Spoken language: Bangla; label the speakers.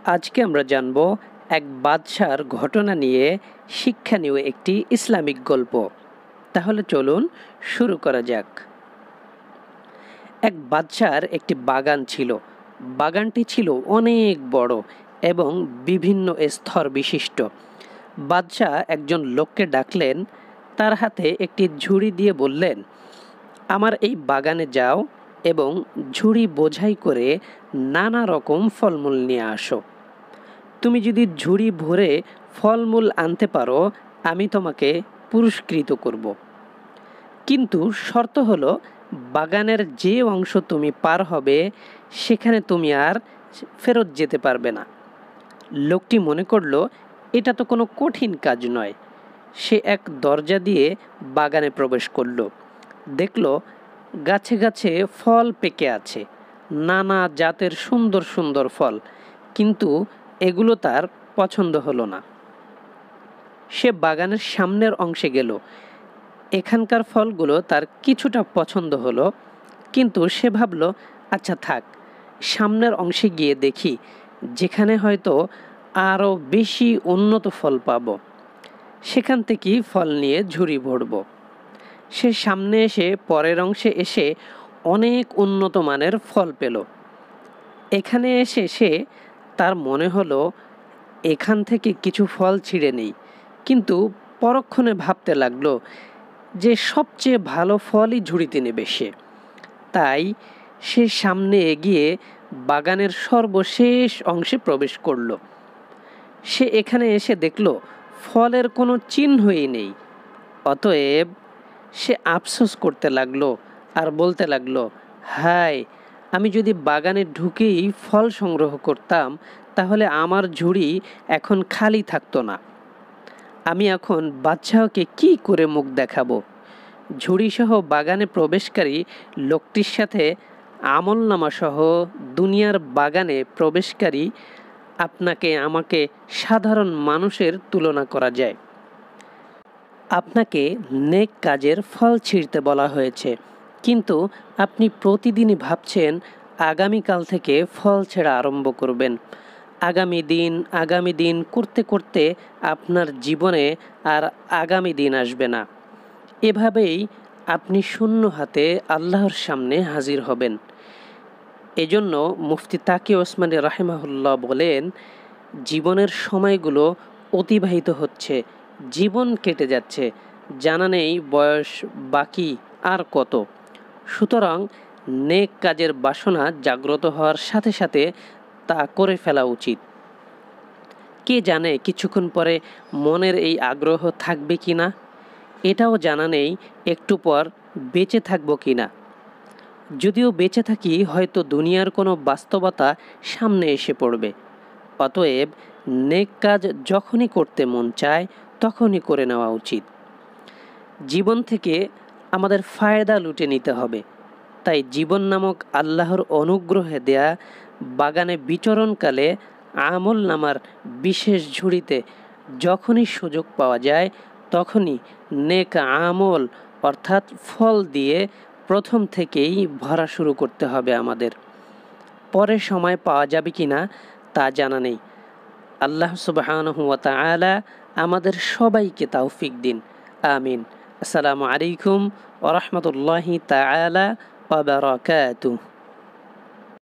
Speaker 1: আজকে আমরা জানব এক বাদশার ঘটনা নিয়ে শিক্ষণীয় একটি ইসলামিক গল্প। তাহলে চলুন শুরু করা যাক। এক বাদশার একটি বাগান ছিল। বাগানটি ছিল অনেক বড় এবং বিভিন্ন স্তর বিশিষ্ট। বাদশাহ একজন লোককে ডাকলেন, তার হাতে একটি ঝুড়ি দিয়ে বললেন, আমার এই বাগানে যাও এবং ঝুড়ি বোঝাই করে নানা রকম ফলমূল নিয়ে আসো। তুমি যদি ঝুড়ি ভরে ফলমূল আনতে পারো, আমি তোমাকে পুরস্কৃত করব। কিন্তু শর্ত হলো, বাগানের যে অংশ তুমি পার হবে সেখানে তুমি আর ফেরত যেতে পারবে না। লোকটি মনে করলো এটা তো কোনো কঠিন কাজ নয়। সে এক দরজা দিয়ে বাগানে প্রবেশ করলো। দেখলো গাছে গাছে ফল পেকে আছে, নানা জাতের সুন্দর সুন্দর ফল, কিন্তু এগুলো তার পছন্দ হলো না। সে বাগানের সামনের অংশে গেল। এখানকার ফলগুলো তার কিছুটা পছন্দ হলো, কিন্তু সে ভাবলো, আচ্ছা থাক, সামনের অংশে গিয়ে দেখি, যেখানে হয়তো আরও বেশি উন্নত ফল পাব, সেখান থেকেই ফল নিয়ে ঝুড়ি ভরব। সে সামনে এসে পরের অংশে এসে অনেক উন্নত মানের ফল পেল। এখানে এসে তার মনে হলো এখান থেকে কিছু ফল ছিঁড়ে নেই, কিন্তু পরক্ষণে ভাবতে লাগলো যে সবচেয়ে ভালো ফলই ঝুড়িতে নেবে সে। তাই সে সামনে এগিয়ে বাগানের সর্বশেষ অংশে প্রবেশ করলো। সে এখানে এসে দেখলো ফলের কোনো চিহ্নই নেই। অতএব সে আফসোস করতে লাগলো আর বলতে লাগলো, হায়, আমি যদি বাগানে ঢুকেই ফল সংগ্রহ করতাম, তাহলে আমার ঝুড়ি এখন খালি থাকতো না। আমি এখন বাদশাহকে কি করে মুখ দেখাবো? ঝুড়িসহ বাগানে প্রবেশকারী লোকটির সাথে আমলনামা সহ দুনিয়ার বাগানে প্রবেশকারী আপনাকে আমাকে সাধারণ মানুষের তুলনা করা যায়। আপনাকে নেক কাজের ফল ছিঁড়তে বলা হয়েছে, কিন্তু আপনি প্রতিদিনই ভাবছেন আগামীকাল থেকে ফল ছেঁড়া আরম্ভ করবেন। আগামী দিন করতে করতে আপনার জীবনে আর আগামী দিন আসবে না। এভাবেই আপনি শূন্য হাতে আল্লাহর সামনে হাজির হবেন। এজন্য মুফতি তাকি ওসমানী রাহিমাহুল্লাহ বলেন, জীবনের সময়গুলো অতিবাহিত হচ্ছে, জীবন কেটে যাচ্ছে, জানা নেই বয়স বাকি আর কত। সুতরাং নেক কাজের বাসনা জাগ্রত হওয়ার সাথে সাথে তা করে ফেলা উচিত। কে জানে কিছুক্ষণ পরে মনের এই আগ্রহ থাকবে কিনা, এটাও জানা নেই একটু পর বেঁচে থাকবো কিনা। যদিও বেঁচে থাকি, হয়তো দুনিয়ার কোনো বাস্তবতা সামনে এসে পড়বে। অতএব নেক কাজ যখনই করতে মন চায় তখনই করে নেওয়া উচিত। জীবন থেকে আমাদের ফায়দা লুটে নিতে হবে। তাই জীবন নামক আল্লাহর অনুগ্রহে দেয়া বাগানে বিচরণকালে আমল নামার বিশেষ ঝুড়িতে যখনই সুযোগ পাওয়া যায় তখনই নেক আমল অর্থাৎ ফল দিয়ে প্রথম থেকেই ভরা শুরু করতে হবে আমাদের। পরে সময় পাওয়া যাবে কিনা তা জানা নেই। আল্লাহ সুবহানাহু ওয়া তাআলা আমাদের সবাইকে তৌফিক দিন। আমিন। আসসালামু আলাইকুম ওয়া রাহমাতুল্লাহি তাআলা ওয়া বারাকাতুহু।